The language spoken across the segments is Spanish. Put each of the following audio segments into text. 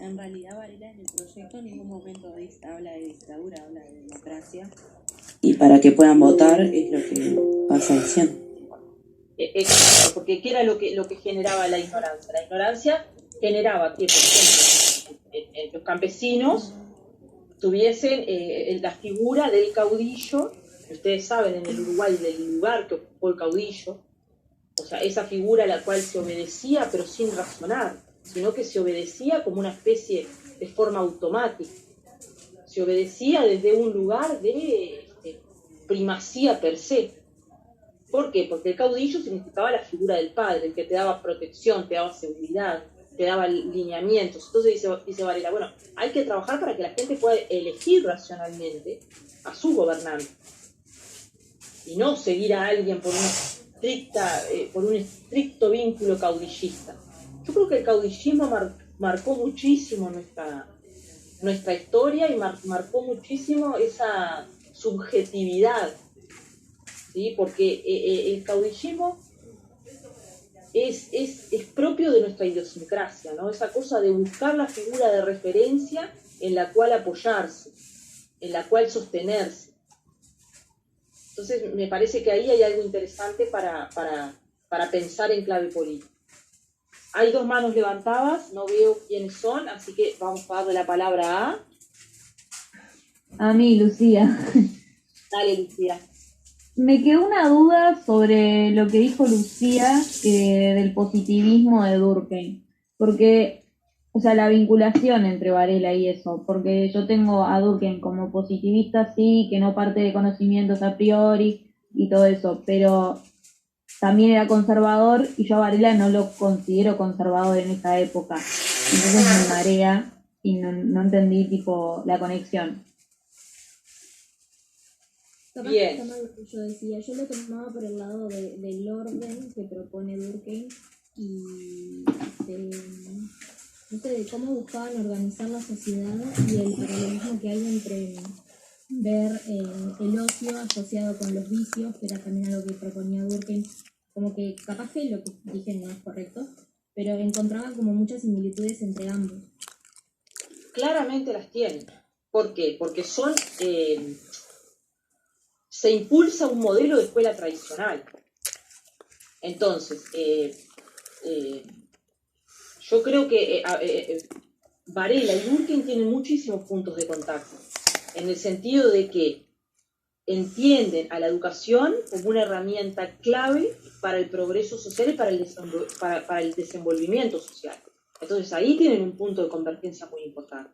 En realidad Varela en el proyecto en ningún momento habla de dictadura, habla de democracia. Y para que puedan votar es lo que pasa diciendo. Exacto, porque ¿qué era lo que generaba la ignorancia? La ignorancia generaba que, por ejemplo, los campesinos tuviesen la figura del caudillo. Ustedes saben, en el Uruguay, del lugar que ocupó el caudillo, o sea, esa figura a la cual se obedecía, pero sin razonar, sino que se obedecía como una especie de forma automática. Se obedecía desde un lugar de primacía per se. ¿Por qué? Porque el caudillo significaba la figura del padre, el que te daba protección, te daba seguridad, te daba lineamientos. Entonces dice Varela, bueno, hay que trabajar para que la gente pueda elegir racionalmente a su gobernante y no seguir a alguien por un estricto vínculo caudillista. Yo creo que el caudillismo marcó muchísimo nuestra historia y marcó muchísimo esa subjetividad, ¿sí? Porque el caudillismo es propio de nuestra idiosincrasia, ¿no? Esa cosa de buscar la figura de referencia en la cual apoyarse, en la cual sostenerse. Entonces me parece que ahí hay algo interesante para pensar en clave política. Hay 2 manos levantadas, no veo quiénes son, así que vamos a darle la palabra a mí, Lucía. Dale, Lucía. Me quedó una duda sobre lo que dijo Lucía del positivismo de Durkheim, porque, o sea, la vinculación entre Varela y eso, porque yo tengo a Durkheim como positivista, sí, que no parte de conocimientos a priori y todo eso, pero también era conservador y yo a Varela no lo considero conservador en esa época, entonces me marea y no entendí tipo la conexión. Capaz que está mal lo que yo decía. Yo lo tomaba por el lado del orden que propone Durkheim y no sé, de cómo buscaban organizar la sociedad y el paralelismo que hay entre ver el ocio asociado con los vicios, que era también algo que proponía Durkheim. Como que capaz que lo que dije no es correcto, pero encontraba como muchas similitudes entre ambos. Claramente las tienen. ¿Por qué? Porque son... se impulsa un modelo de escuela tradicional. Entonces, yo creo que Varela y Durkheim tienen muchísimos puntos de contacto, en el sentido de que entienden a la educación como una herramienta clave para el progreso social y para el desenvolvimiento social. Entonces, ahí tienen un punto de convergencia muy importante.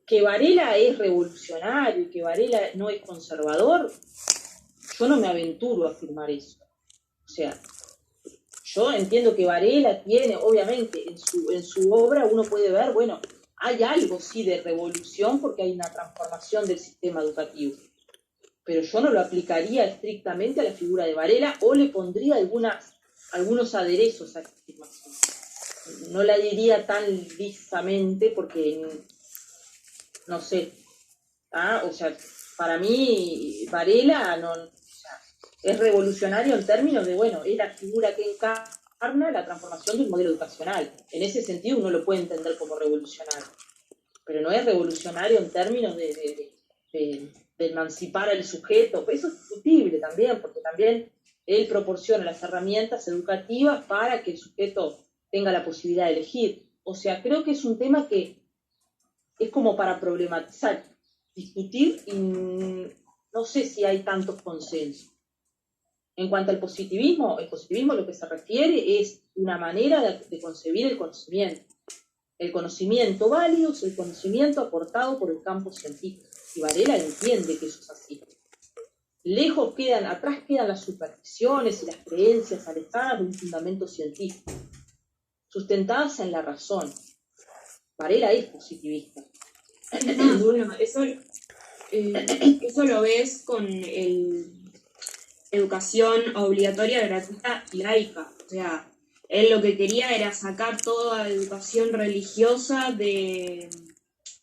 Que Varela es revolucionario y que Varela no es conservador, yo no me aventuro a afirmar eso. O sea, yo entiendo que Varela tiene, obviamente, en su obra uno puede ver, bueno, hay algo sí de revolución porque hay una transformación del sistema educativo. Pero yo no lo aplicaría estrictamente a la figura de Varela o le pondría algunos aderezos a esta afirmación. No la diría tan lisamente porque... no sé, o sea, para mí Varela es revolucionario en términos de, bueno, es la figura que encarna la transformación de un modelo educacional. En ese sentido uno lo puede entender como revolucionario, pero no es revolucionario en términos de emancipar al sujeto. Eso es discutible también, porque también él proporciona las herramientas educativas para que el sujeto tenga la posibilidad de elegir. O sea, creo que es un tema que es como para problematizar, discutir, y no sé si hay tantos consensos. En cuanto al positivismo, el positivismo lo que se refiere es una manera de concebir el conocimiento. El conocimiento válido es el conocimiento aportado por el campo científico. Y Varela entiende que eso es así. Atrás quedan las supersticiones y las creencias alejadas de un fundamento científico, sustentadas en la razón. Varela es positivista. Bueno, eso lo ves con el educación obligatoria, gratuita y laica. O sea, él lo que quería era sacar toda educación religiosa de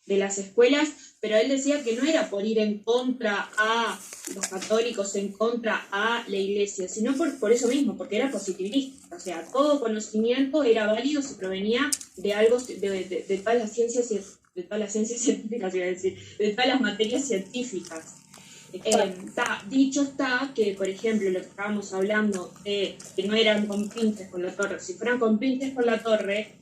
de las escuelas, pero él decía que no era por ir en contra a los católicos, en contra a la iglesia, sino por eso mismo, porque era positivista. O sea, todo conocimiento era válido si provenía de algo, de todas las ciencias, de todas las ciencias científicas, iba a decir, de todas las materias científicas. Dicho está que, por ejemplo, lo que estábamos hablando de que no eran con Pinches con la torre, si fueran con Pinches con la torre,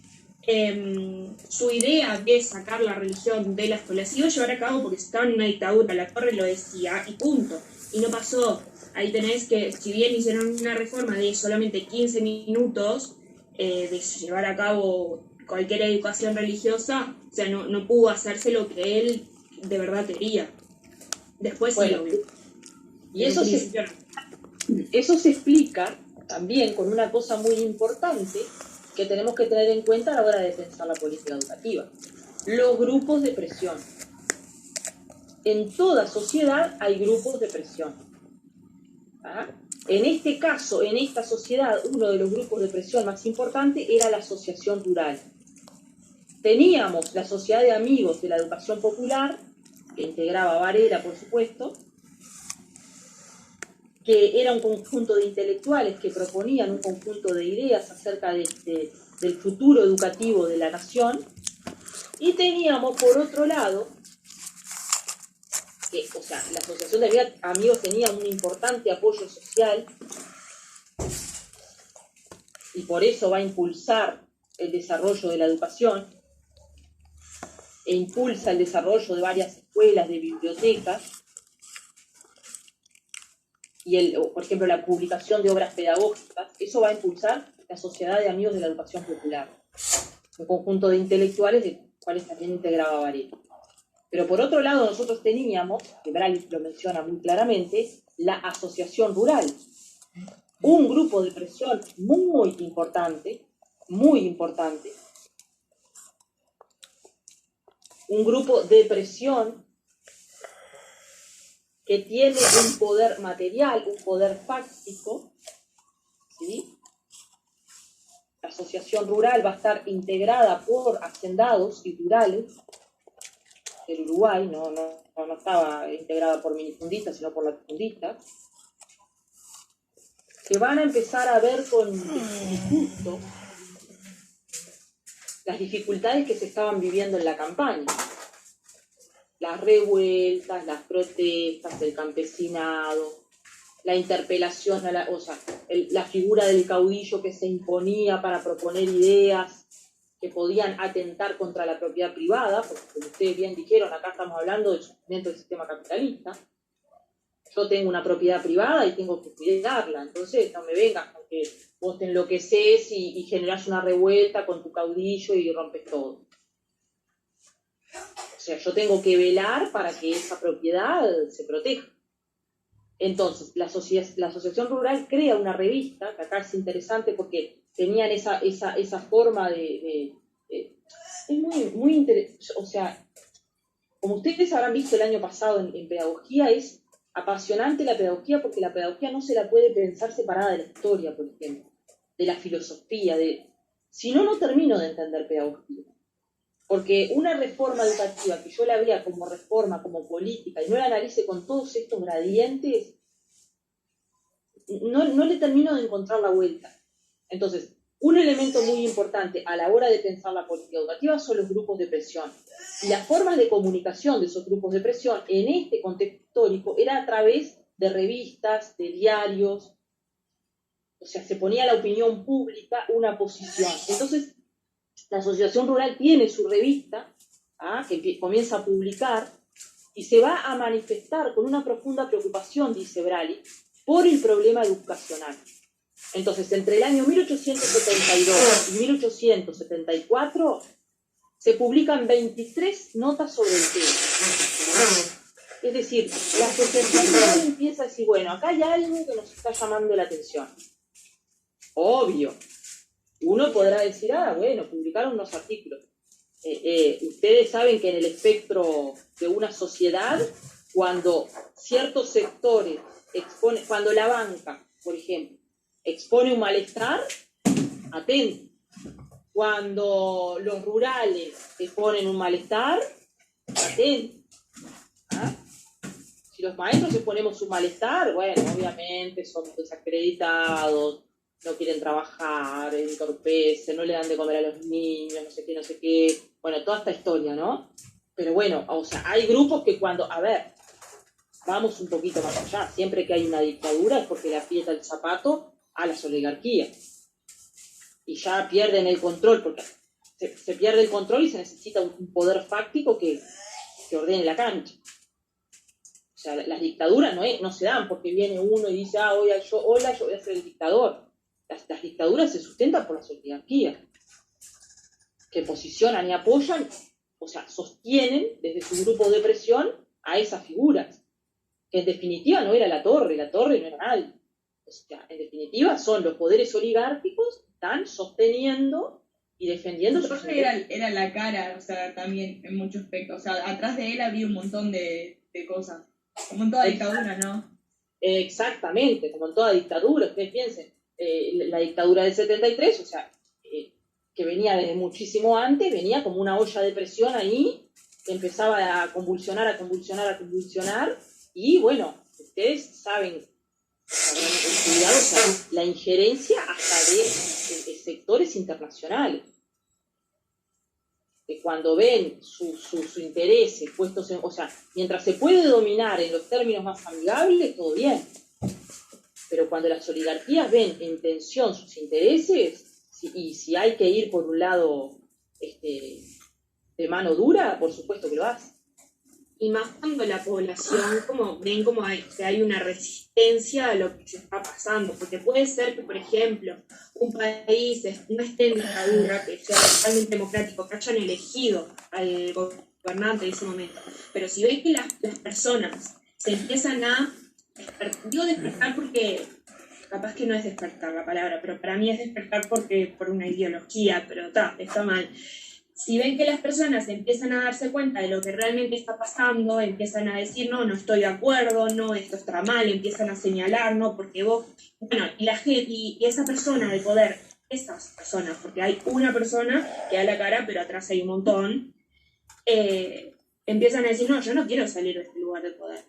su idea de sacar la religión de la escuela se iba a llevar a cabo porque estaba en una dictadura, la torre lo decía y punto, y no pasó. Ahí tenés que, si bien hicieron una reforma de solamente 15 minutos de llevar a cabo cualquier educación religiosa, o sea, no pudo hacerse lo que él de verdad quería. Después Bueno, sí, y eso se explica también con una cosa muy importante que tenemos que tener en cuenta a la hora de pensar la política educativa. Los grupos de presión. En toda sociedad hay grupos de presión. ¿Ah? En este caso, en esta sociedad, uno de los grupos de presión más importantes era la asociación rural. Teníamos la Sociedad de Amigos de la Educación Popular, que integraba a Varela, por supuesto, que era un conjunto de intelectuales que proponían un conjunto de ideas acerca del futuro educativo de la nación, y teníamos, por otro lado, que, o sea, la Asociación de Amigos tenía un importante apoyo social, y por eso va a impulsar el desarrollo de la educación, e impulsa el desarrollo de varias escuelas, de bibliotecas, y por ejemplo la publicación de obras pedagógicas. Eso va a impulsar la Sociedad de Amigos de la Educación Popular, un conjunto de intelectuales de cuales también integraba Varela. Pero por otro lado nosotros teníamos, que Brali lo menciona muy claramente, la Asociación Rural, un grupo de presión muy importante, un grupo de presión que tiene un poder material, un poder fáctico, ¿sí? La asociación rural va a estar integrada por hacendados y rurales del Uruguay, no estaba integrada por minifundistas, sino por latifundistas, que van a empezar a ver con disgusto las dificultades que se estaban viviendo en la campaña. Las revueltas, las protestas, el campesinado, la interpelación, la figura del caudillo que se imponía para proponer ideas que podían atentar contra la propiedad privada, porque como ustedes bien dijeron, acá estamos hablando del sostenimiento del sistema capitalista. Yo tengo una propiedad privada y tengo que cuidarla, entonces no me vengas con que vos te enloqueces y generás una revuelta con tu caudillo y rompes todo. O sea, yo tengo que velar para que esa propiedad se proteja. Entonces, la Asociación Rural crea una revista, que acá es interesante porque tenían esa forma es muy interesante. O sea, como ustedes habrán visto el año pasado en pedagogía, es apasionante la pedagogía porque la pedagogía no se la puede pensar separada de la historia, por ejemplo, de la filosofía. Si no, no termino de entender pedagogía. Porque una reforma educativa que yo la vea como reforma, como política, y no la analice con todos estos gradientes, no le termino de encontrar la vuelta. Entonces, un elemento muy importante a la hora de pensar la política educativa son los grupos de presión. Y las formas de comunicación de esos grupos de presión en este contexto histórico era a través de revistas, de diarios. O sea, se ponía a la opinión pública una posición. Entonces, la Asociación Rural tiene su revista, que comienza a publicar, y se va a manifestar con una profunda preocupación, dice Brali, por el problema educacional. Entonces, entre el año 1872 y 1874, se publican 23 notas sobre el tema. Es decir, la Asociación Rural empieza a decir, bueno, acá hay algo que nos está llamando la atención. Obvio. Uno podrá decir, bueno, publicaron unos artículos. Ustedes saben que en el espectro de una sociedad, cuando ciertos sectores cuando la banca, por ejemplo, expone un malestar, atento. Cuando los rurales exponen un malestar, patente. ¿Ah? Si los maestros exponemos su malestar, bueno, obviamente somos desacreditados, no quieren trabajar, entorpecen, no le dan de comer a los niños, no sé qué, bueno, toda esta historia, ¿no? Pero bueno, o sea, hay grupos que cuando, a ver, vamos un poquito más allá, siempre que hay una dictadura es porque le aprieta el zapato a las oligarquías. Y ya pierden el control, porque se pierde el control y se necesita un poder fáctico que ordene la cancha. O sea, las dictaduras no se dan porque viene uno y dice, hola, yo voy a ser el dictador. Las dictaduras se sustentan por las oligarquías, que posicionan y apoyan, o sea, sostienen desde su grupo de presión a esas figuras, que en definitiva no era la torre no era nadie. O sea, en definitiva son los poderes oligárquicos que están sosteniendo y defendiendo. Jorge era la cara, o sea, también en muchos aspectos. O sea, atrás de él había un montón de cosas. Como en toda dictadura, ¿no? Exactamente, como en toda dictadura. Ustedes piensen, la dictadura del 73, o sea, que venía desde muchísimo antes, venía como una olla de presión ahí, que empezaba a convulsionar, y bueno, ustedes saben, cuidado, o sea, la injerencia hasta de sectores internacionales, que cuando ven sus intereses puestos en, o sea, mientras se puede dominar en los términos más amigables, todo bien. Pero cuando las oligarquías ven en tensión sus intereses, y si hay que ir por un lado de mano dura, por supuesto que lo hace. Y más cuando la población ven como que hay una resistencia a lo que se está pasando, porque puede ser que, por ejemplo, un país no esté en dictadura, que sea totalmente democrático, que hayan elegido al gobernante en ese momento, pero si ven que las personas se empiezan a despertar porque capaz que no es despertar la palabra, pero para mí es despertar por una ideología, pero está mal. Si ven que las personas empiezan a darse cuenta de lo que realmente está pasando, empiezan a decir, no estoy de acuerdo, no, esto está mal, empiezan a señalar, no, porque vos, bueno, y la gente, y esa persona de poder, esas personas, porque hay una persona que da la cara, pero atrás hay un montón, empiezan a decir, no, yo no quiero salir de este lugar de poder.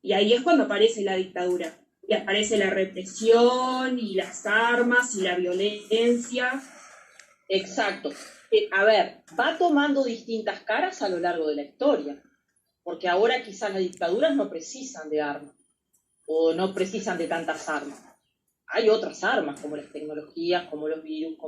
Y ahí es cuando aparece la dictadura, y aparece la represión, y las armas, y la violencia. Exacto. A ver, va tomando distintas caras a lo largo de la historia, porque ahora quizás las dictaduras no precisan de armas, o no precisan de tantas armas. Hay otras armas, como las tecnologías, como los virus,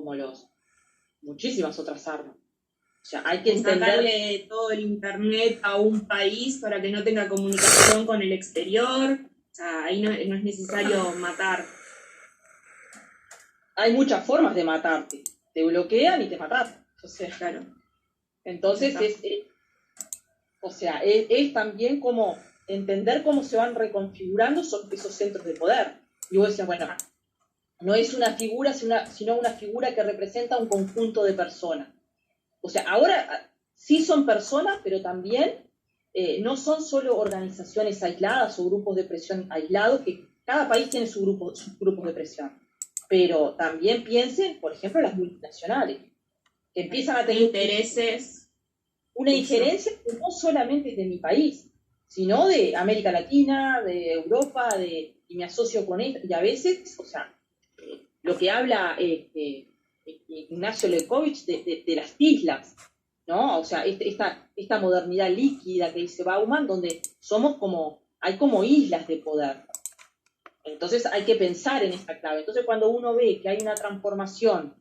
muchísimas otras armas. O sea, hay que sacarle todo el internet a un país para que no tenga comunicación con el exterior. O sea, ahí no es necesario matar. Hay muchas formas de matarte. Te bloquean y te matan. O sea, claro. Entonces es también como entender cómo se van reconfigurando esos centros de poder. Y vos decías, bueno, no es una figura, sino una figura que representa un conjunto de personas. O sea, ahora sí son personas, pero también no son solo organizaciones aisladas o grupos de presión aislados, que cada país tiene sus grupos de presión. Pero también piensen, por ejemplo, las multinacionales, que empiezan a tener intereses, una injerencia que no solamente es de mi país, sino de América Latina, de Europa, y me asocio con esto, y a veces, o sea, lo que habla Ignacio Lekovich de las islas, ¿no? O sea, esta modernidad líquida que dice Bauman, donde hay como islas de poder. Entonces hay que pensar en esta clave. Entonces cuando uno ve que hay una transformación,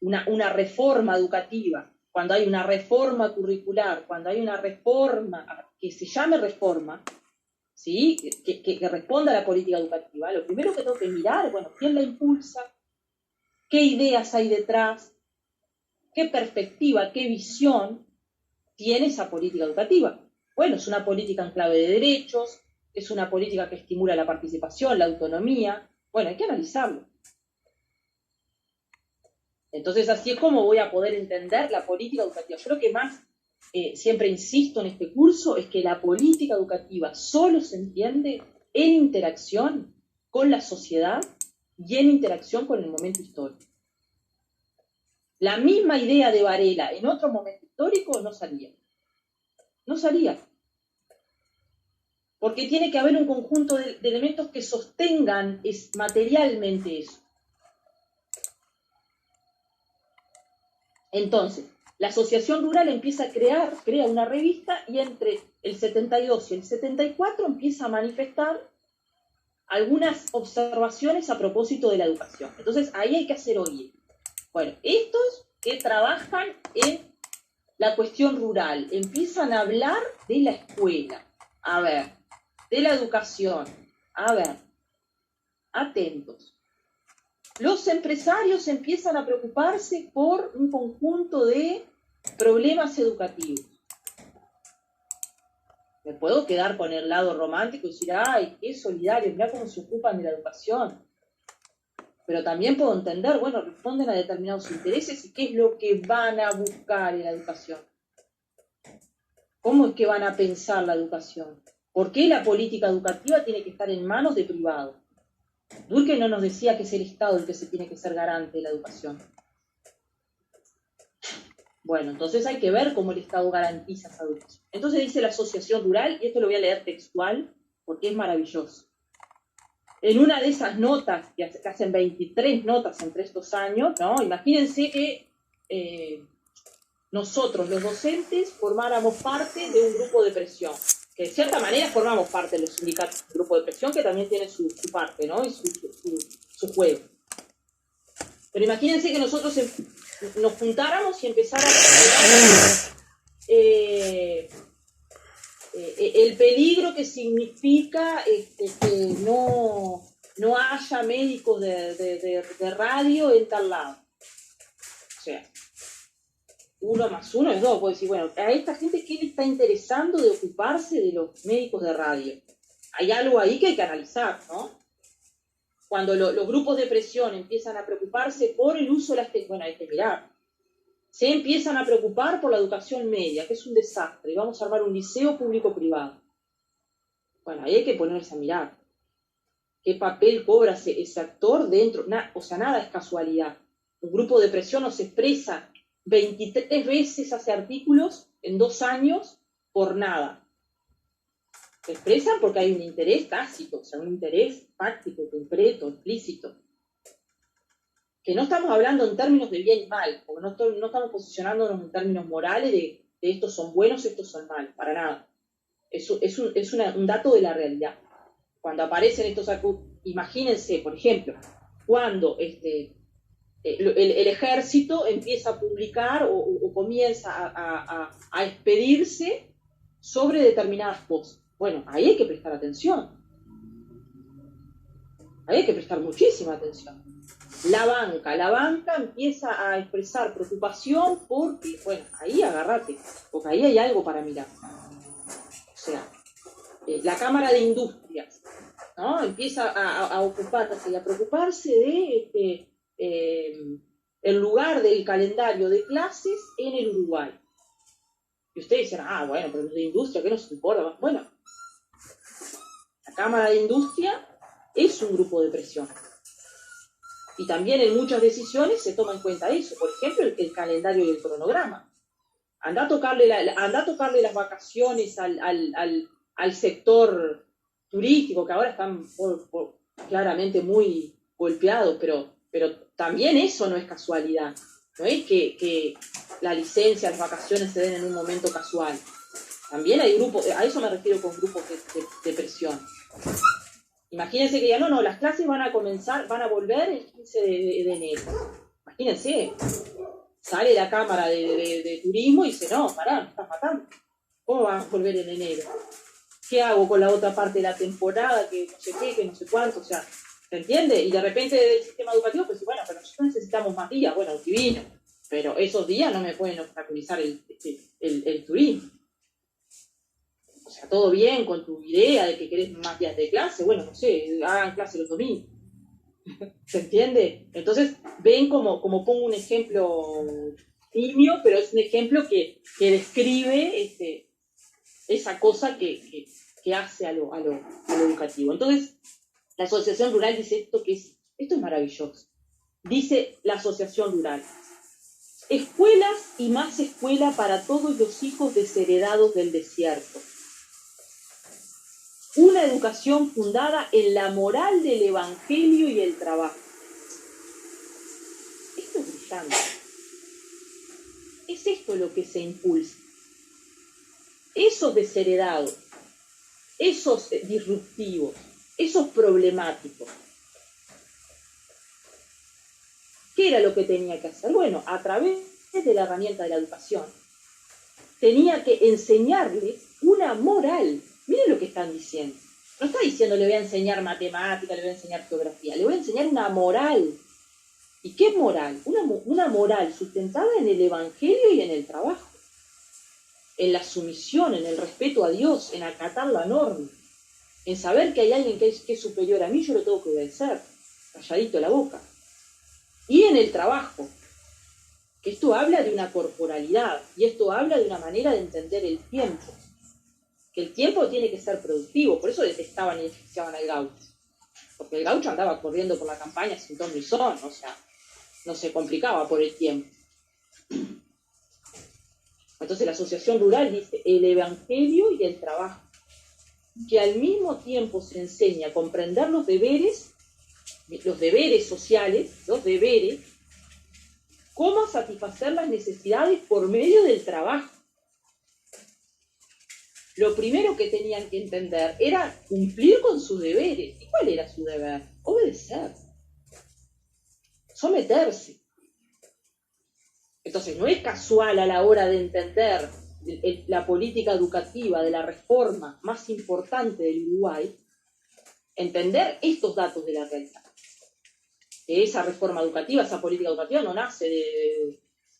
una reforma educativa, cuando hay una reforma curricular, cuando hay una reforma que se llame reforma, ¿sí? que responda a la política educativa, lo primero que tengo que mirar, bueno, ¿quién la impulsa? ¿Qué ideas hay detrás? ¿Qué perspectiva, qué visión tiene esa política educativa? Bueno, es una política en clave de derechos, es una política que estimula la participación, la autonomía. Bueno, hay que analizarlo. Entonces, así es como voy a poder entender la política educativa. Yo lo que más siempre insisto en este curso es que la política educativa solo se entiende en interacción con la sociedad y en interacción con el momento histórico. La misma idea de Varela en otro momento histórico no salía. No salía. Porque tiene que haber un conjunto de elementos que sostengan materialmente eso. Entonces, la Asociación Rural empieza a crea una revista y entre el 72 y el 74 empieza a manifestar algunas observaciones a propósito de la educación. Entonces, ahí hay que hacer oír. Bueno, estos que trabajan en la cuestión rural empiezan a hablar de la escuela, a ver, de la educación, a ver, atentos. Los empresarios empiezan a preocuparse por un conjunto de problemas educativos. Me puedo quedar con el lado romántico y decir, ay, qué solidario, mirá cómo se ocupan de la educación. Pero también puedo entender, bueno, responden a determinados intereses y qué es lo que van a buscar en la educación. ¿Cómo es que van a pensar la educación? ¿Por qué la política educativa tiene que estar en manos de privados? Durkheim no nos decía que es el Estado el que se tiene que ser garante de la educación. Bueno, entonces hay que ver cómo el Estado garantiza esa educación. Entonces dice la Asociación Rural, y esto lo voy a leer textual, porque es maravilloso. En una de esas notas, que hacen 23 notas entre estos años, ¿no? Imagínense que nosotros, los docentes, formáramos parte de un grupo de presión, que de cierta manera formamos parte de los sindicatos, un grupo de presión que también tiene su parte, ¿no? Y su juego. Pero imagínense que nosotros nos juntáramos y empezáramos a el peligro que significa que no haya médicos de radio en tal lado. O sea, 1 más 1 es 2. Puedo decir, bueno, a esta gente, ¿qué le está interesando de ocuparse de los médicos de radio? Hay algo ahí que hay que analizar, ¿no? Cuando los grupos de presión empiezan a preocuparse por el uso de las tecnologías, bueno, hay que mirar. Se empiezan a preocupar por la educación media, que es un desastre, y vamos a armar un liceo público-privado. Bueno, ahí hay que ponerse a mirar. ¿Qué papel cobra ese actor dentro? O sea, nada es casualidad. Un grupo de presión nos expresa 23 veces, hace artículos en 2 años por nada. Se expresan porque hay un interés tácito, o sea, un interés práctico, concreto, explícito. Que no estamos hablando en términos de bien y mal, porque no estamos posicionándonos en términos morales de estos son buenos, estos son malos, para nada. Es un dato de la realidad. Cuando aparecen estos imagínense, por ejemplo, cuando el ejército empieza a publicar o comienza a expedirse sobre determinadas cosas. Bueno, ahí hay que prestar atención. Ahí hay que prestar muchísima atención. La banca empieza a expresar preocupación porque, bueno, ahí agárrate, porque ahí hay algo para mirar. O sea, la Cámara de Industrias, ¿no? Empieza a ocuparse y a preocuparse de el lugar del calendario de clases en el Uruguay. Y ustedes dicen, bueno, pero de industria, ¿qué nos importa? Bueno, la Cámara de Industria es un grupo de presión. Y también en muchas decisiones se toma en cuenta eso. Por ejemplo, el calendario y el cronograma. Anda a tocarle las vacaciones al sector turístico, que ahora están claramente muy golpeados, pero también eso no es casualidad. No es que la licencia, las vacaciones se den en un momento casual. También hay grupos, a eso me refiero con grupos de presión. Imagínense que ya no, las clases van a volver el 15 de enero. Imagínense, sale la Cámara de Turismo y dice, no, pará, me estás matando. ¿Cómo van a volver en enero? ¿Qué hago con la otra parte de la temporada? Que no sé qué, que no sé cuánto, o sea, ¿se entiende? Y de repente del sistema educativo, pues bueno, pero nosotros necesitamos más días, bueno, divino, pero esos días no me pueden obstaculizar el turismo. O sea, todo bien con tu idea de que querés más días de clase, bueno, no sé, hagan clase los domingos. ¿Se entiende? Entonces, ven como pongo un ejemplo nimio, pero es un ejemplo que describe esa cosa que hace a lo educativo. Entonces, la Asociación Rural dice esto es maravilloso. Dice la Asociación Rural, Escuelas y más escuela para todos los hijos desheredados del desierto. Una educación fundada en la moral del evangelio y el trabajo. Esto es brillante. Es esto lo que se impulsa. Esos desheredados, esos disruptivos, esos problemáticos. ¿Qué era lo que tenía que hacer? Bueno, a través de la herramienta de la educación, tenía que enseñarles una moral. Miren lo que están diciendo. No está diciendo le voy a enseñar matemática, le voy a enseñar geografía, le voy a enseñar una moral. ¿Y qué moral? Una moral sustentada en el evangelio y en el trabajo. En la sumisión, en el respeto a Dios, en acatar la norma, en saber que hay alguien que es superior a mí, yo lo tengo que obedecer, calladito la boca. Y en el trabajo, que esto habla de una corporalidad, y esto habla de una manera de entender el tiempo, que el tiempo tiene que ser productivo, por eso detestaban y despreciaban al gaucho, porque el gaucho andaba corriendo por la campaña sin ton ni son, o sea, no se complicaba por el tiempo. Entonces la asociación rural dice el evangelio y el trabajo, que al mismo tiempo se enseña a comprender los deberes sociales, los deberes, cómo satisfacer las necesidades por medio del trabajo. Lo primero que tenían que entender era cumplir con sus deberes. ¿Y cuál era su deber? Obedecer. Someterse. Entonces no es casual a la hora de entender la política educativa de la reforma más importante del Uruguay, entender estos datos de la realidad. Esa reforma educativa, esa política educativa no nace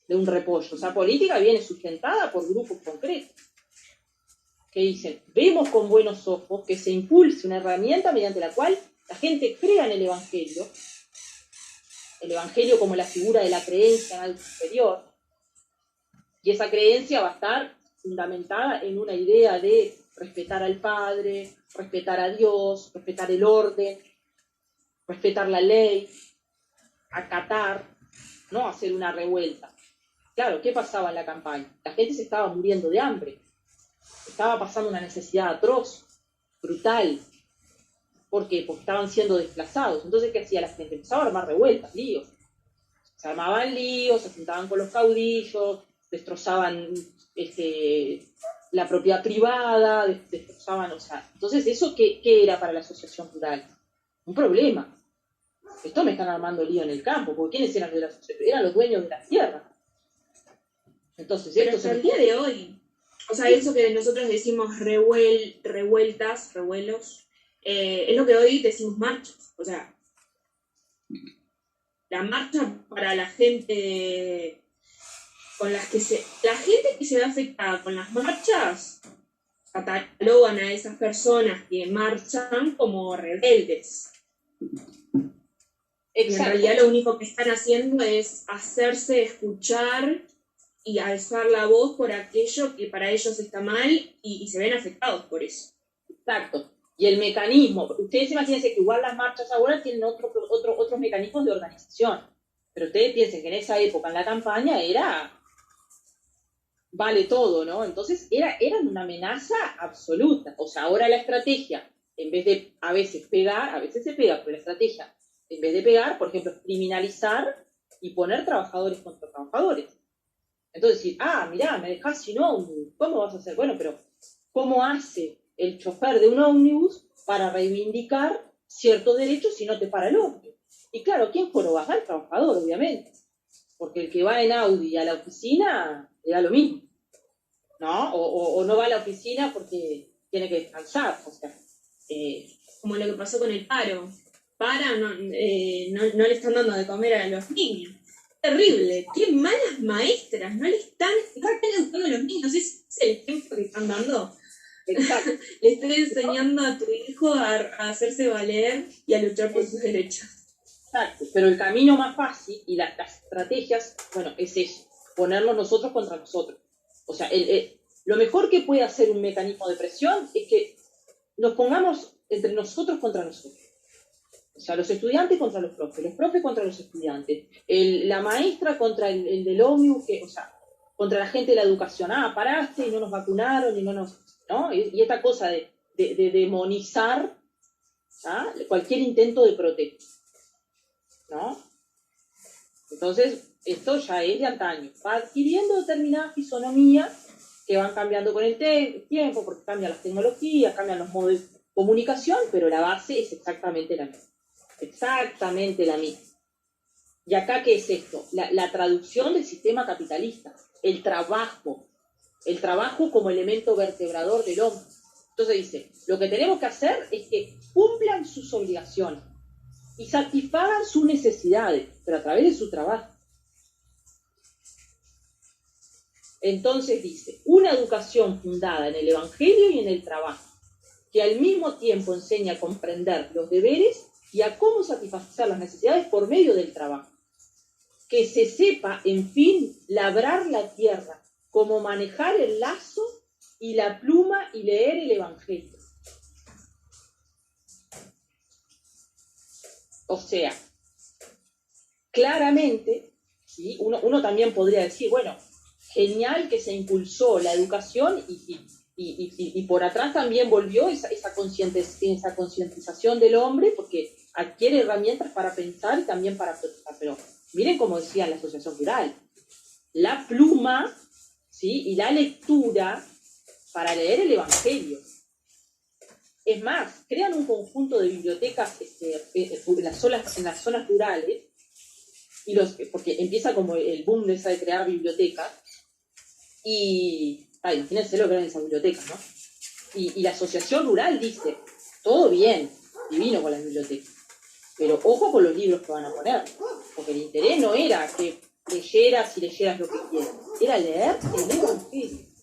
de un repollo. Esa política viene sustentada por grupos concretos que dicen, vemos con buenos ojos que se impulse una herramienta mediante la cual la gente crea en el evangelio como la figura de la creencia en algo superior, y esa creencia va a estar fundamentada en una idea de respetar al Padre, respetar a Dios, respetar el orden, respetar la ley, acatar, no hacer una revuelta. Claro, ¿qué pasaba en la campaña? La gente se estaba muriendo de hambre, estaba pasando una necesidad atroz, brutal. ¿Por qué? Porque estaban siendo desplazados. Entonces, ¿qué hacía la gente? Empezaba a armar revueltas, líos. Se armaban líos, se juntaban con los caudillos, destrozaban la propiedad privada, destrozaban, o sea. Entonces, ¿eso qué era para la asociación rural? Un problema. Esto me están armando lío en el campo, porque ¿quiénes eran de la asociación? Eran los dueños de la tierra. Entonces, pero hasta el día de hoy, o sea, eso que nosotros decimos revueltas, revuelos, es lo que hoy decimos marchas. O sea, la marcha para la gente la gente que se ve afectada con las marchas catalogan a esas personas que marchan como rebeldes. Exacto. Y en realidad lo único que están haciendo es hacerse escuchar y alzar la voz por aquello que para ellos está mal y se ven afectados por eso. Exacto. Y el mecanismo, ustedes imagínense que igual las marchas ahora tienen otros mecanismos de organización, pero ustedes piensen que en esa época, en la campaña, vale todo, ¿no? Entonces eran una amenaza absoluta. O sea, ahora la estrategia, en vez de a veces pegar, a veces se pega, pero la estrategia, en vez de pegar, por ejemplo, es criminalizar y poner trabajadores contra trabajadores. Entonces decir, mirá, me dejás sin ómnibus, ¿cómo vas a hacer? Bueno, pero ¿cómo hace el chofer de un ómnibus para reivindicar ciertos derechos si no te para el ómnibus? Y claro, ¿quién joroba? El trabajador, obviamente. Porque el que va en Audi a la oficina le da lo mismo, ¿no? O no va a la oficina porque tiene que descansar, o sea. Como lo que pasó con el paro. No le están dando de comer a los niños. Terrible, qué malas maestras, no le están educando a los niños, ese es el ejemplo que están dando. Exacto. Le estoy enseñando a tu hijo a hacerse valer y a luchar por sus derechos. Exacto, pero el camino más fácil y las estrategias, bueno, es eso, ponernos nosotros contra nosotros. O sea, lo mejor que puede hacer un mecanismo de presión es que nos pongamos entre nosotros contra nosotros. O sea, los estudiantes contra los profes contra los estudiantes, la maestra contra el del ómnibus, o sea, contra la gente de la educación. Ah, paraste y no nos vacunaron y no nos... ¿no? Y esta cosa de demonizar, ¿ah?, cualquier intento de protesta, ¿no? Entonces, esto ya es de antaño. Va adquiriendo determinada fisonomía que van cambiando con el tiempo, porque cambian las tecnologías, cambian los modos de comunicación, pero la base es exactamente la misma. Exactamente la misma. ¿Y acá qué es esto? La traducción del sistema capitalista. El trabajo como elemento vertebrador del hombre. Entonces dice, lo que tenemos que hacer es que cumplan sus obligaciones y satisfagan sus necesidades, pero a través de su trabajo. Entonces dice, una educación fundada en el Evangelio y en el trabajo, que al mismo tiempo enseña a comprender los deberes y a cómo satisfacer las necesidades por medio del trabajo. Que se sepa, en fin, labrar la tierra, como manejar el lazo y la pluma y leer el Evangelio. O sea, claramente, ¿sí?, uno también podría decir, bueno, genial que se impulsó la educación y por atrás también volvió esa concientización del hombre, porque adquiere herramientas para pensar y también para protestar. Pero miren cómo decía la Asociación Rural, la pluma, ¿sí?, y la lectura para leer el Evangelio. Es más, crean un conjunto de bibliotecas en las zonas rurales, porque empieza como el boom de crear bibliotecas, y imagínense lo que eran esas bibliotecas, ¿no? Y la Asociación Rural dice, todo bien, divino con las bibliotecas, pero ojo con los libros que van a poner, porque el interés no era que leyeras lo que quieras, era leer el Evangelio.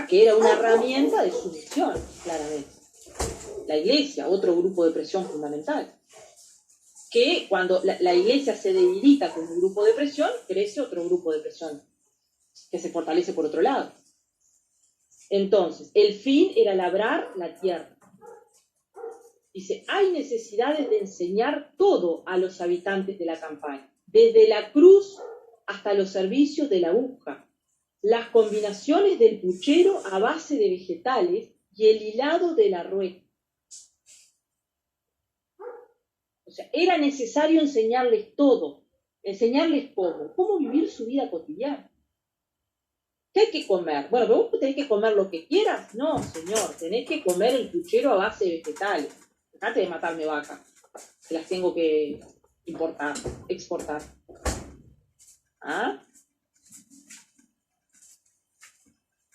Que era una herramienta de su misión, claramente. La Iglesia, otro grupo de presión fundamental. Que cuando la Iglesia se debilita como un grupo de presión, crece otro grupo de presión que se fortalece por otro lado. Entonces, el fin era labrar la tierra. Dice, hay necesidades de enseñar todo a los habitantes de la campaña, desde la cruz hasta los servicios de la aguja, las combinaciones del puchero a base de vegetales y el hilado de la rueca. O sea, era necesario enseñarles todo, enseñarles cómo vivir su vida cotidiana. ¿Qué hay que comer? Bueno, ¿pero vos tenés que comer lo que quieras? No, señor, tenés que comer el puchero a base de vegetales. Dejate de matarme vacas, que las tengo que exportar.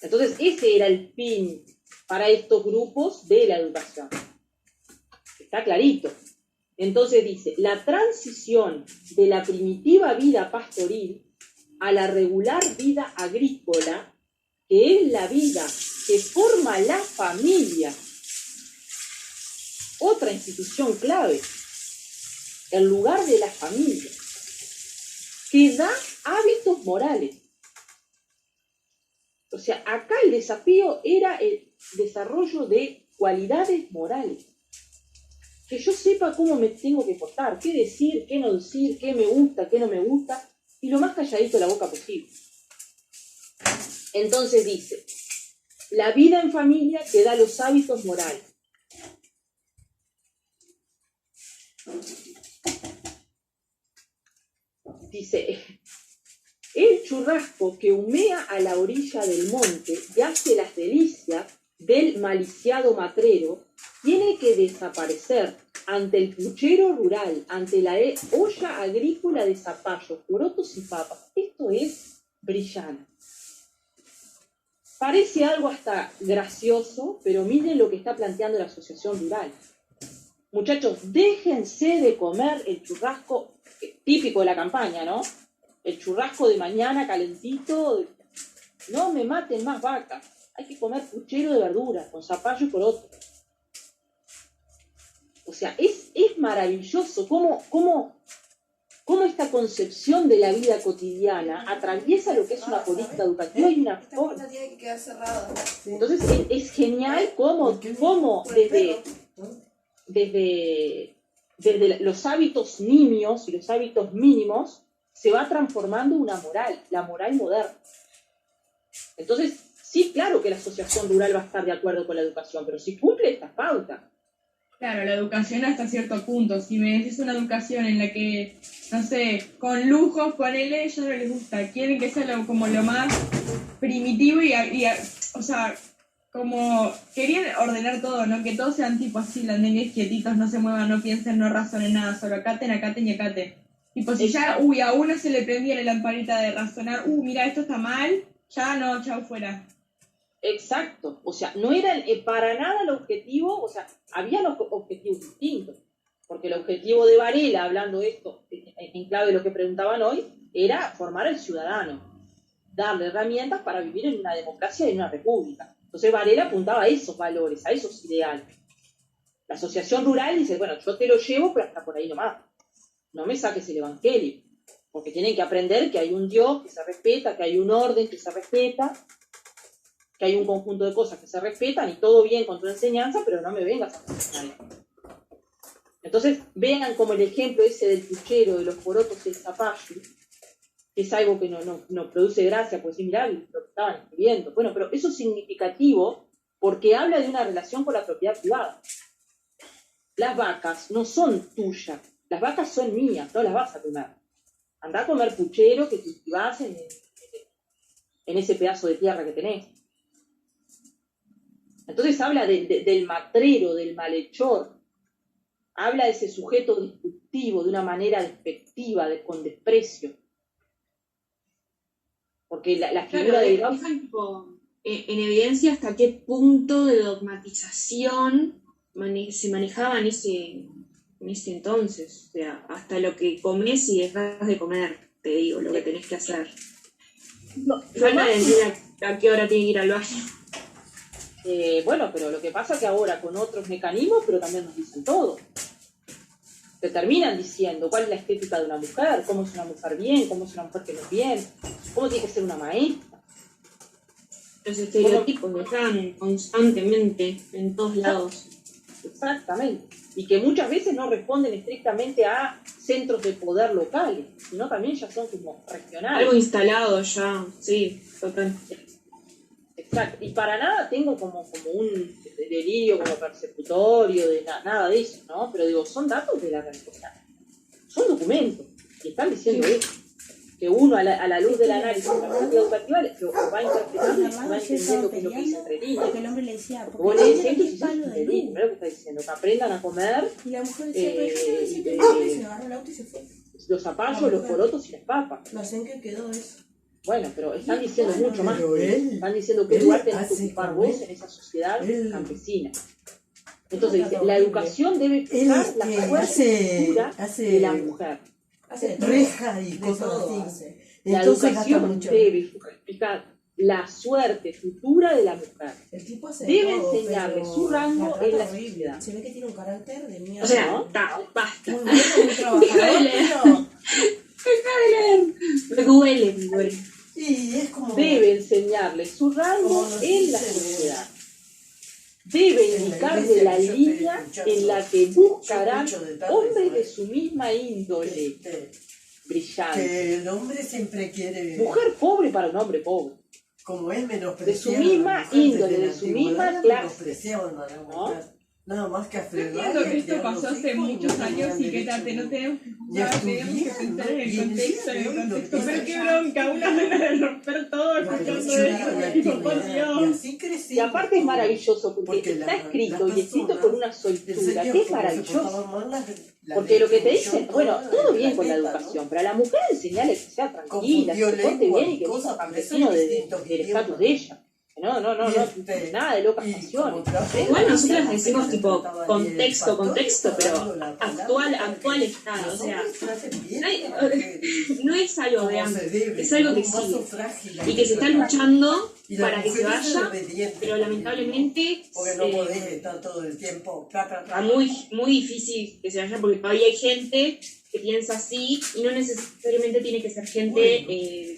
Entonces, ese era el fin para estos grupos de la educación. Está clarito. Entonces dice, la transición de la primitiva vida pastoril a la regular vida agrícola, que es la vida que forma la familia, otra institución clave, el lugar de la familia, que da hábitos morales. O sea, acá el desafío era el desarrollo de cualidades morales. Que yo sepa cómo me tengo que portar, qué decir, qué no decir, qué me gusta, qué no me gusta, y lo más calladito de la boca posible. Entonces dice, la vida en familia te da los hábitos morales. Dice, el churrasco que humea a la orilla del monte y hace las delicias del maliciado matrero, tiene que desaparecer ante el puchero rural, ante la olla agrícola de zapallos, porotos y papas. Esto es brillante. Parece algo hasta gracioso, pero miren lo que está planteando la Asociación Rural. Muchachos, déjense de comer el churrasco típico de la campaña, ¿no? El churrasco de mañana calentito. No me maten más vacas. Hay que comer puchero de verdura, con zapallo y poroto. O sea, es maravilloso cómo esta concepción de la vida cotidiana atraviesa lo que es una política educativa y una forma. Tiene que quedar cerrada. Entonces es genial cómo desde desde los hábitos nimios y los hábitos mínimos, se va transformando una moral, la moral moderna. Entonces, sí, claro que la asociación rural va a estar de acuerdo con la educación, pero si cumple estas pautas. Claro, la educación hasta cierto punto. Si me decís una educación en la que, no sé, con lujos, ponele, ellos no les gusta. Quieren que sea como lo más primitivo o sea, como querían ordenar todo, ¿no? Que todos sean tipo así, los nenes quietitos, no se muevan, no piensen, no razonen nada, solo acaten y acaten. Tipo, si ya, a uno se le prendía la lamparita de razonar, mira, esto está mal, ya no, chao, fuera. Exacto, o sea, no era para nada el objetivo, o sea, había los objetivos distintos, porque el objetivo de Varela, hablando de esto, en clave de lo que preguntaban hoy, era formar al ciudadano, darle herramientas para vivir en una democracia y en una república. Entonces Varela apuntaba a esos valores, a esos ideales. La asociación rural dice, bueno, yo te lo llevo, pero hasta por ahí nomás. No me saques el evangelio, porque tienen que aprender que hay un Dios que se respeta, que hay un orden que se respeta, que hay un conjunto de cosas que se respetan y todo bien con tu enseñanza, pero no me vengas a enseñar. Entonces, vean como el ejemplo ese del puchero, de los porotos y el zapallo, que es algo que no produce gracia, porque sí, mirá lo que estaban escribiendo. Bueno, pero eso es significativo porque habla de una relación con la propiedad privada. Las vacas no son tuyas, las vacas son mías, no las vas a comer. Andá a comer puchero que cultivás en ese pedazo de tierra que tenés. Entonces habla del matrero, del malhechor, habla de ese sujeto disruptivo de una manera despectiva, con desprecio. Porque la figura de Dios... Dejan en evidencia hasta qué punto de dogmatización se manejaba en ese entonces. O sea, hasta lo que comes y dejas de comer, te digo, lo que tenés que hacer. Falta de decir a qué hora tiene que ir al baño. Bueno, pero lo que pasa es que ahora con otros mecanismos, pero también nos dicen todo. Te terminan diciendo cuál es la estética de una mujer, cómo es una mujer bien, cómo es una mujer que no es bien, cómo tiene que ser una maestra. Los estereotipos están constantemente en todos lados. Exactamente. Y que muchas veces no responden estrictamente a centros de poder locales, sino también ya son como regionales. Algo instalado ya, sí, total. Exacto. Y para nada tengo como un delirio como persecutorio, de nada de eso, ¿no? Pero digo, son datos de la realidad. Son documentos. Y están diciendo eso. Que uno a la luz del análisis de la práctica educativa lo va interpretando y va entendiendo qué es lo que dice entre líneas. Porque el hombre le decía, Vos lees esto y dices, primero que está diciendo, que aprendan a comer. Y la mujer decía, pero yo siempre se agarró el auto y se fue. Los zapallos, los porotos y las papas. No sé en qué quedó eso. Bueno, pero están diciendo mucho más. Están diciendo qué lugar tenés que ocupar vos en esa sociedad campesina. Entonces dice, la educación debe fijar la fuerza de la mujer. Reja y cosas así. La educación debe fijar la suerte futura de la mujer. Debe enseñarle su rango en la sociedad. Se ve que tiene un carácter de mierda. O sea, basta. Muy bueno, muy trabajador, Me duele. y es como... Debe enseñarle su rango en la sociedad. Debe indicarle la línea en la que buscarán hombres de su misma índole brillante. Que el hombre siempre quiere... Mujer pobre para un hombre pobre. Como es de su misma índole, de su misma clase. ¿No? Nada más que Entiendo que esto pasó hace muchos años y que no tenemos que pensar en el contexto, pero qué bronca, una gana de romper todo escuchando eso, por Dios. Y aparte es maravilloso porque está escrito y escrito con una soltura, que es maravilloso. Porque lo que te dicen, bueno, todo bien con la educación, pero a la mujer enseñarle que sea tranquila, que se porte bien y que no sea campesino del estatus de ella. No, nada de locas pasiones. Igual nosotros decimos tipo contexto, pero actual estado, o sea, no es algo de antes, es algo que sigue y que se está luchando para que se vaya, pero lamentablemente no podés estar todo el tiempo está muy difícil que se vaya porque todavía hay gente que piensa así y no necesariamente tiene que ser gente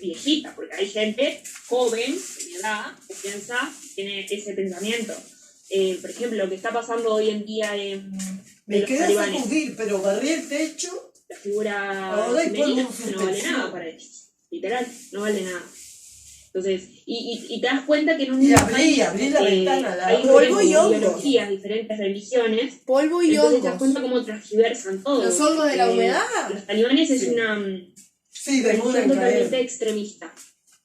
viejita, porque hay gente joven de mi edad que piensa, tiene ese pensamiento. Por ejemplo, lo que está pasando hoy en día en Me los quedé a talibanes. sacudir, pero barré el techo. La figura Ahora hay femenina polvo no vale nada para ellos. Literal, no vale nada. Entonces, y te das cuenta que en un Y mismo abrí país, la ventana, la hay abrí. Polvo diferentes y hongos. ideologías, diferentes religiones. Polvo y Entonces te das hongos. cuenta cómo transgiversan todo. Los hongos de la porque humedad. Los talibanes es Sí. una Sí, demora religión en totalmente caer. extremista.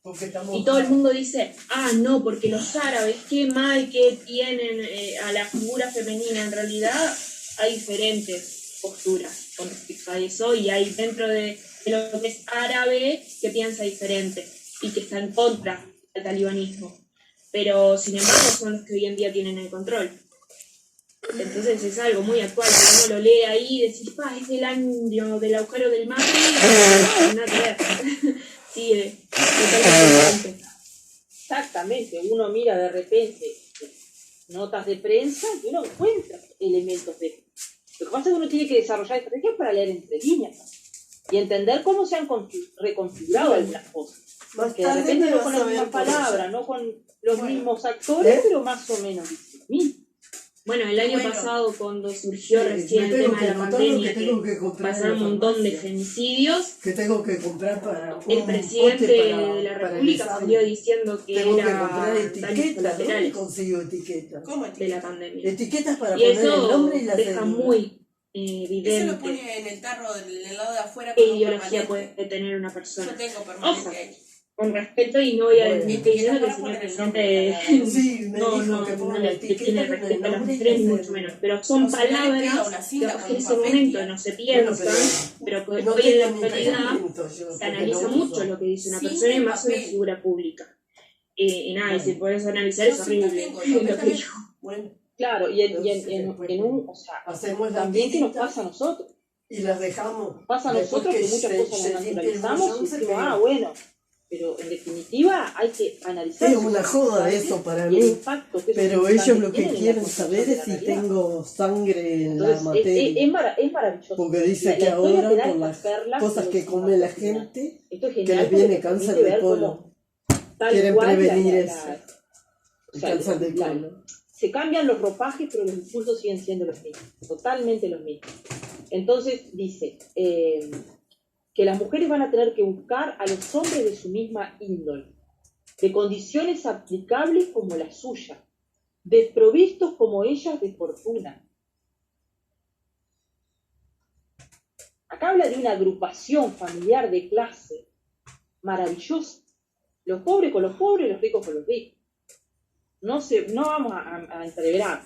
Porque estamos... Y todo el mundo dice, no, porque los árabes, qué mal que tienen a la figura femenina. En realidad hay diferentes posturas con respecto a eso y hay dentro de lo que es árabe que piensa diferente y que está en contra del talibanismo. Pero sin embargo son los que hoy en día tienen el control. Entonces es algo muy actual, que uno lo lee ahí y decís, es del año del agujero del mar, nada que ver. Sí, totalmente diferente. Exactamente, uno mira de repente notas de prensa y uno encuentra elementos de... Lo que pasa es que uno tiene que desarrollar estrategias para leer entre líneas y entender cómo se han reconfigurado algunas cosas. Más Que de tarde repente me no vas con a las ver mismas por allá. palabras, no con los mismos actores, pero más o menos dicen lo mismo. Bueno, el año pasado cuando surgió Sí, recién me el tengo tema de que la anotar lo pandemia, que tengo que comprar pasaron en un la montón de farmacia. femicidios, Que tengo que comprar para el un presidente pote para- de la para República el salió examen. diciendo que Tengo que era comprar daños etiquetas. ¿Dónde colaterales consigo etiquetas? ¿Cómo de la pandemia. Etiquetas para Y poner el eso nombre y la deja cédula. muy Eso lo evidente pone en el tarro del lado de afuera. qué como ideología permanente. puede tener una Yo persona. tengo permanente ahí. Con respeto, y no voy a Bueno. decir diciendo que el señor presidente Sí, me no dijo que ponga la le etiqueta tiene con el respeto a las nombre y mujeres, ni la mucho cédula. menos. Pero son O sea, yo le pido palabras una que cinta capaz con en un ese papel, momento tía. no se Bueno, piensan, pero que no hoy en tengo la ni actualidad pegamento yo, se porque analiza no mucho uso. lo que dice una Cinta persona y y más una papel. figura pública. Y nada, y si puedes analizar Yo es cinta horrible tengo, lo que papel dijo. Bueno, Claro, y Entonces, en un, o sea, hacemos la también que nos tirita pasa a nosotros. y las dejamos. Nos pasa a Después nosotros que muchas se cosas las limpie el naturalizamos y bullón, se decimos, pega. bueno, pero en definitiva hay que analizar. Es una joda eso para y el mí, impacto que esos pero ellos mensajes lo que tienen en la quieren construcción saber de es la si realidad. tengo sangre en la Entonces, materia. es maravilloso. Porque dice La que historia ahora te da con estas las perlas cosas lo que decimos come la al final. gente, Esto es que genial les porque viene te cáncer permite de ver colon. cómo tal Quieren cual prevenir o eso. El sea, cáncer de la- colon. se cambian los ropajes, pero los impulsos siguen siendo los mismos, totalmente los mismos. Entonces dice que las mujeres van a tener que buscar a los hombres de su misma índole, de condiciones aplicables como la suya, desprovistos como ellas de fortuna. Acá habla de una agrupación familiar de clase maravillosa. Los pobres con los pobres, los ricos con los ricos. No vamos a entreverar.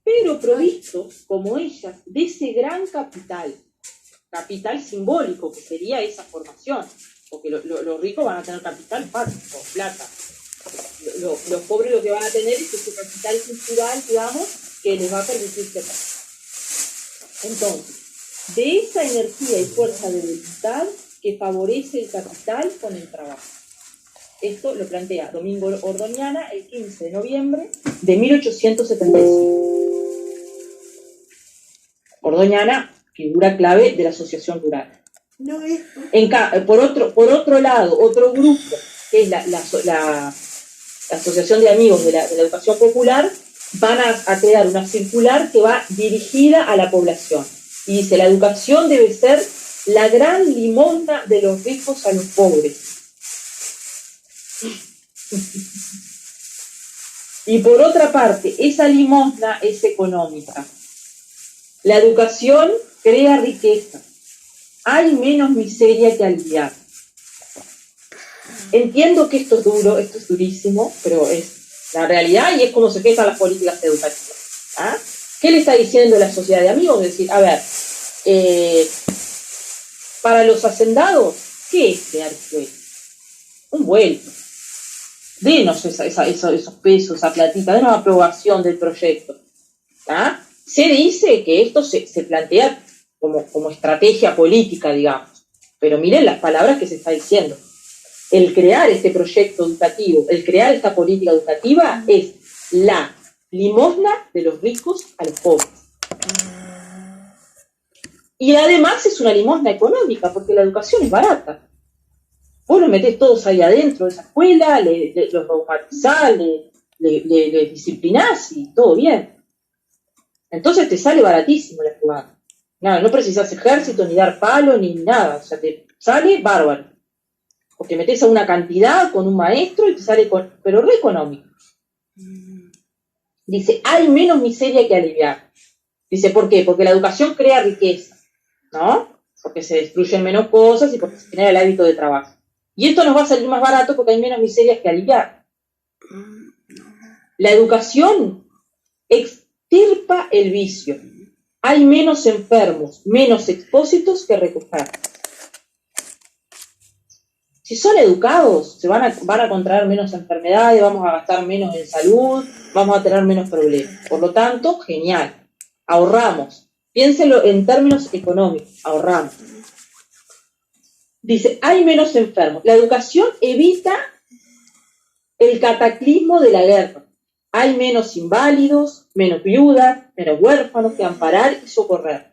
Pero provistos, como ellas, de ese gran capital simbólico que sería esa formación. Porque los ricos van a tener capital fáctico, plata. Los pobres lo que van a tener es ese capital cultural, digamos, que les va a permitir ser. Entonces, de esa energía y fuerza de voluntad que favorece el capital con el trabajo. Esto lo plantea Domingo Ordóñez el 15 de noviembre de 1875. Ordóñez, figura clave de la Asociación Rural. No es Por otro lado, otro grupo, que es la Asociación de Amigos de la Educación Popular, van a crear una circular que va dirigida a la población. Y dice, la educación debe ser la gran limosna de los ricos a los pobres. Y por otra parte, esa limosna es económica. La educación crea riqueza. Hay menos miseria que aliviar. Entiendo que esto es duro, esto es durísimo, pero es la realidad y es como se quejan las políticas educativas. ¿Ah? ¿Qué le está diciendo la sociedad de amigos? Es decir, a ver, para los hacendados, ¿qué es crear escuelas? Un vuelto. Denos esos pesos, esa platita, denos aprobación del proyecto. ¿Ah? Se dice que esto se plantea como estrategia política, digamos, pero miren las palabras que se está diciendo. El crear este proyecto educativo, el crear esta política educativa es la limosna de los ricos a los pobres. Y además es una limosna económica, porque la educación es barata. Vos los metés todos ahí adentro de esa escuela, los dogmatizás, les disciplinás y todo bien. Entonces te sale baratísimo la jugada. Nada, no precisas ejército, ni dar palo, ni nada. O sea, te sale bárbaro. Porque metes a una cantidad con un maestro y te sale pero re económico. Dice, hay menos miseria que aliviar. Dice, ¿por qué? Porque la educación crea riqueza, ¿no? Porque se destruyen menos cosas y porque se genera el hábito de trabajo. Y esto nos va a salir más barato porque hay menos miserias que aliviar. La educación extirpa el vicio. Hay menos enfermos, menos expósitos que recoger. Si son educados, van a contraer menos enfermedades, vamos a gastar menos en salud, vamos a tener menos problemas. Por lo tanto, genial. Ahorramos. Piénselo en términos económicos. Ahorramos. Dice, hay menos enfermos. La educación evita el cataclismo de la guerra. Hay menos inválidos, menos viudas, menos huérfanos que amparar y socorrer.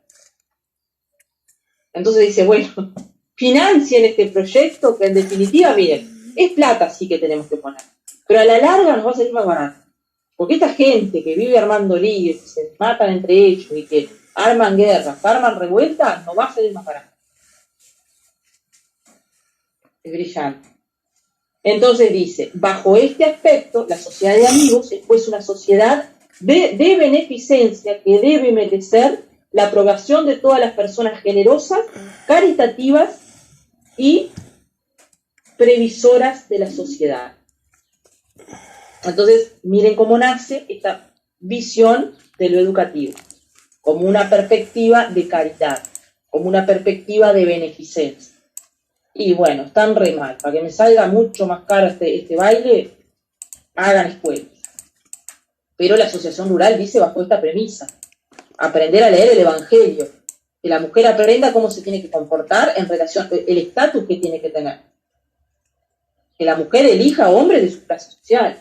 Entonces dice, bueno, financien este proyecto que en definitiva, miren, es plata sí que tenemos que poner, pero a la larga nos va a salir más barato. Porque esta gente que vive armando líos, que se matan entre ellos y que arman guerras, arman revueltas, nos va a salir más barato. Es brillante. Entonces dice, bajo este aspecto, la sociedad de amigos es pues una sociedad de beneficencia que debe merecer la aprobación de todas las personas generosas, caritativas y previsoras de la sociedad. Entonces, miren cómo nace esta visión de lo educativo, como una perspectiva de caridad, como una perspectiva de beneficencia. Y bueno, están re mal. Para que me salga mucho más caro este baile, hagan escuelas. Pero la asociación rural dice bajo esta premisa: aprender a leer el Evangelio, que la mujer aprenda cómo se tiene que comportar en relación, el estatus que tiene que tener. Que la mujer elija hombres de su clase social.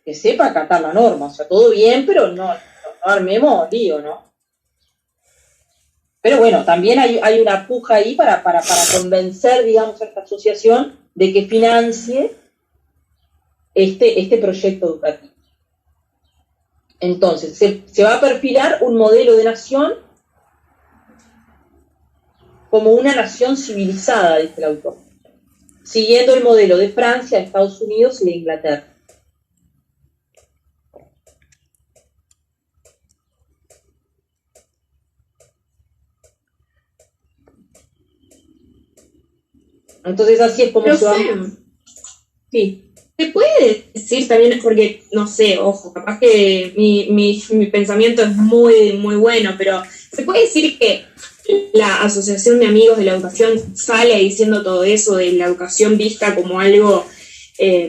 Que sepa acatar la norma. O sea, todo bien, pero no armemos lío, ¿no? Pero bueno, también hay una puja ahí para convencer, digamos, a esta asociación de que financie este proyecto educativo. Entonces, se va a perfilar un modelo de nación como una nación civilizada, dice el autor, siguiendo el modelo de Francia, de Estados Unidos y de Inglaterra. Entonces así es como se va. Sí. ¿Se puede decir también, porque, no sé, ojo, capaz que mi pensamiento es muy, muy bueno, pero se puede decir que la Asociación de Amigos de la Educación sale diciendo todo eso de la educación vista como algo,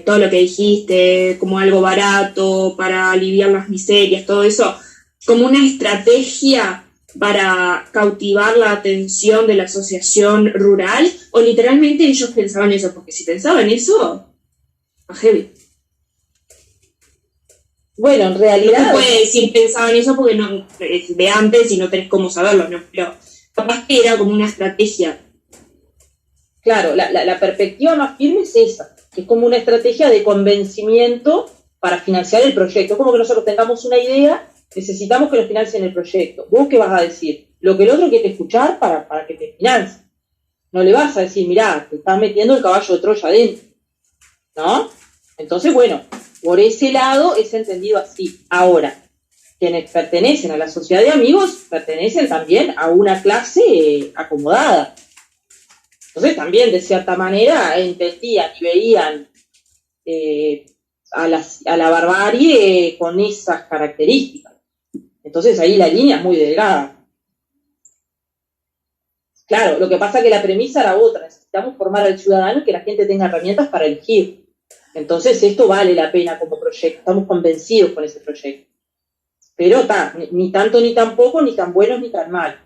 todo lo que dijiste, como algo barato para aliviar las miserias, todo eso, como una estrategia para cautivar la atención de la asociación rural, o literalmente ellos pensaban eso? Porque si pensaban eso, a heavy. Bueno, en realidad... No se puede decir pensaban eso porque no es de antes y no tenés cómo saberlo, ¿no? Pero capaz que era como una estrategia. Claro, la perspectiva más firme es esa, que es como una estrategia de convencimiento para financiar el proyecto. Es como que nosotros tengamos una idea, necesitamos que nos financien el proyecto. ¿Vos qué vas a decir? Lo que el otro quiere escuchar para que te financie. No le vas a decir, mirá, te estás metiendo el caballo de Troya adentro, ¿no? Entonces, bueno, por ese lado es entendido así. Ahora, quienes pertenecen a la sociedad de amigos pertenecen también a una clase acomodada. Entonces también, de cierta manera, entendían y veían a la barbarie con esas características. Entonces ahí la línea es muy delgada. Claro, lo que pasa es que la premisa era otra. Necesitamos formar al ciudadano y que la gente tenga herramientas para elegir. Entonces esto vale la pena como proyecto. Estamos convencidos con ese proyecto. Pero ni tanto ni tan poco, ni tan buenos ni tan malos.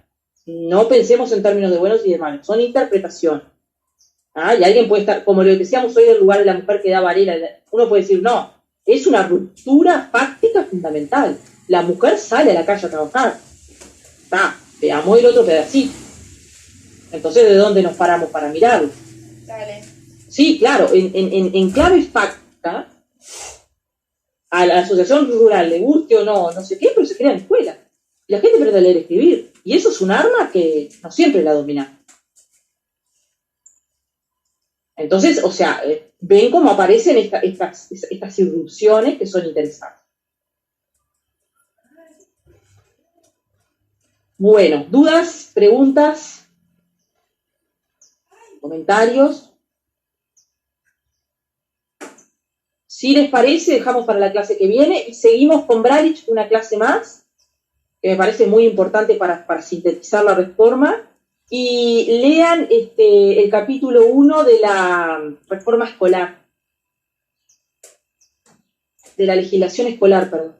No pensemos en términos de buenos y de malos. Son interpretaciones. Y alguien puede estar, como lo que decíamos hoy del lugar de la mujer que da Varela, uno puede decir, no, es una ruptura fáctica fundamental. La mujer sale a la calle a trabajar. Veamos el otro pedacito. Entonces, ¿de dónde nos paramos para mirarlo? Dale. Sí, claro, en clave fáctica, a la asociación rural le guste o no, no sé qué, pero se crean escuelas. Y la gente aprende a leer y escribir. Y eso es un arma que no siempre la domina. Entonces, o sea, ven cómo aparecen estas irrupciones que son interesantes. Bueno, ¿dudas, preguntas, comentarios? Si les parece, dejamos para la clase que viene y seguimos con Bralich una clase más, que me parece muy importante para sintetizar la reforma. Y lean el capítulo 1 de la reforma escolar, de la legislación escolar, perdón.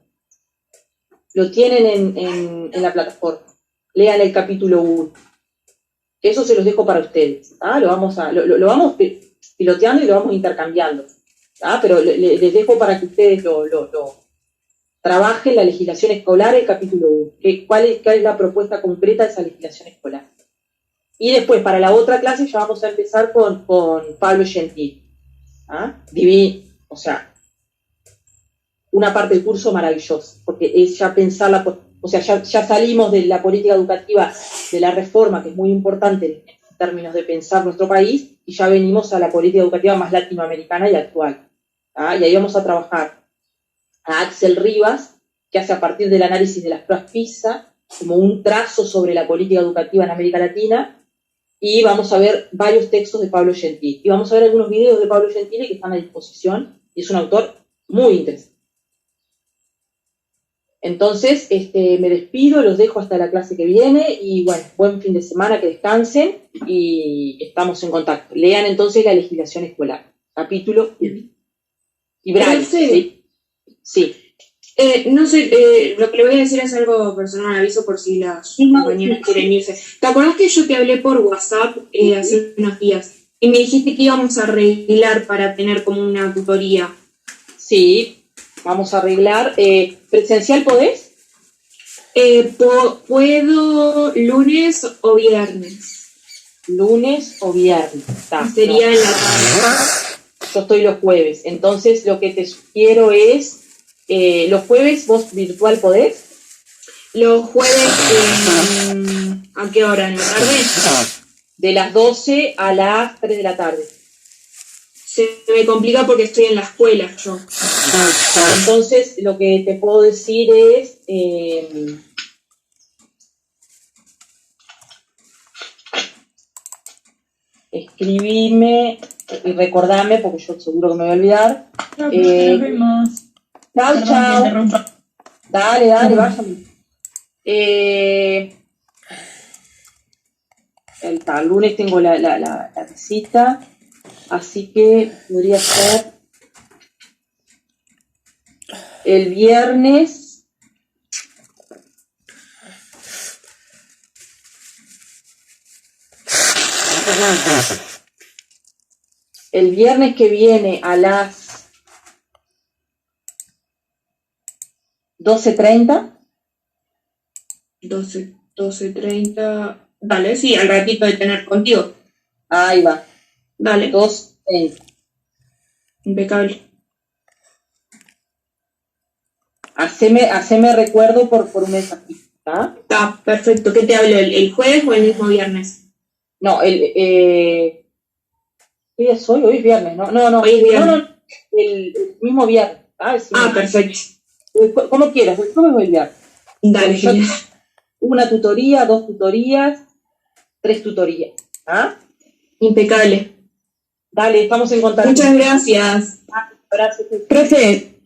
Lo tienen en la plataforma. Lean el capítulo 1. Eso se los dejo para ustedes. Lo vamos piloteando y lo vamos intercambiando. Pero les dejo para que ustedes lo trabajen la legislación escolar, el capítulo 1. ¿Cuál es la propuesta concreta de esa legislación escolar? Y después, para la otra clase, ya vamos a empezar con Pablo Gentili. Divino, o sea, una parte del curso maravillosa, porque es ya pensar ya salimos de la política educativa, de la reforma, que es muy importante en términos de pensar nuestro país, y ya venimos a la política educativa más latinoamericana y actual. Y ahí vamos a trabajar a Axel Rivas, que hace a partir del análisis de las pruebas PISA, como un trazo sobre la política educativa en América Latina, y vamos a ver varios textos de Pablo Gentili. Y vamos a ver algunos videos de Pablo Gentili que están a disposición, y es un autor muy interesante. Entonces, me despido, los dejo hasta la clase que viene, y bueno, buen fin de semana, que descansen, y estamos en contacto. Lean entonces la legislación escolar, capítulo 1. Y Braille, sí. No sé, lo que le voy a decir es algo personal, aviso por si las compañeras quieren irse. ¿Te acordás que yo te hablé por WhatsApp hace unos días y me dijiste que íbamos a arreglar para tener como una tutoría? Sí, vamos a arreglar. ¿Presencial podés? Puedo lunes o viernes. Lunes o viernes. Sería en la tarde. Yo estoy los jueves, entonces lo que te sugiero es... ¿los jueves vos virtual podés? Los jueves, ¿a qué hora? ¿En la tarde? De las 12 a las 3 de la tarde. Se me complica porque estoy en la escuela yo. Entonces, lo que te puedo decir es... escribime y recordame, porque yo seguro que me voy a olvidar. No, nos vemos. Chao. Dale, vayan. El lunes tengo la visita, así que podría ser el viernes. El viernes que viene a las 12:30. 12:30. Dale, sí, al ratito de tener contigo. Ahí va. Dale. 12:30. Impecable. Haceme recuerdo por un mensajito. Está perfecto. ¿Qué te hablo? ¿El jueves o el mismo viernes? No, ¿qué día es hoy? Hoy es viernes, ¿no? No, hoy es viernes. No, el mismo viernes. Perfecto. Como quieras, el jueves o el viernes. Dale, genial. Una tutoría, 2 tutorías, 3 tutorías. Impecable. Dale, estamos en contacto. Muchas gracias. Gracias. Profe,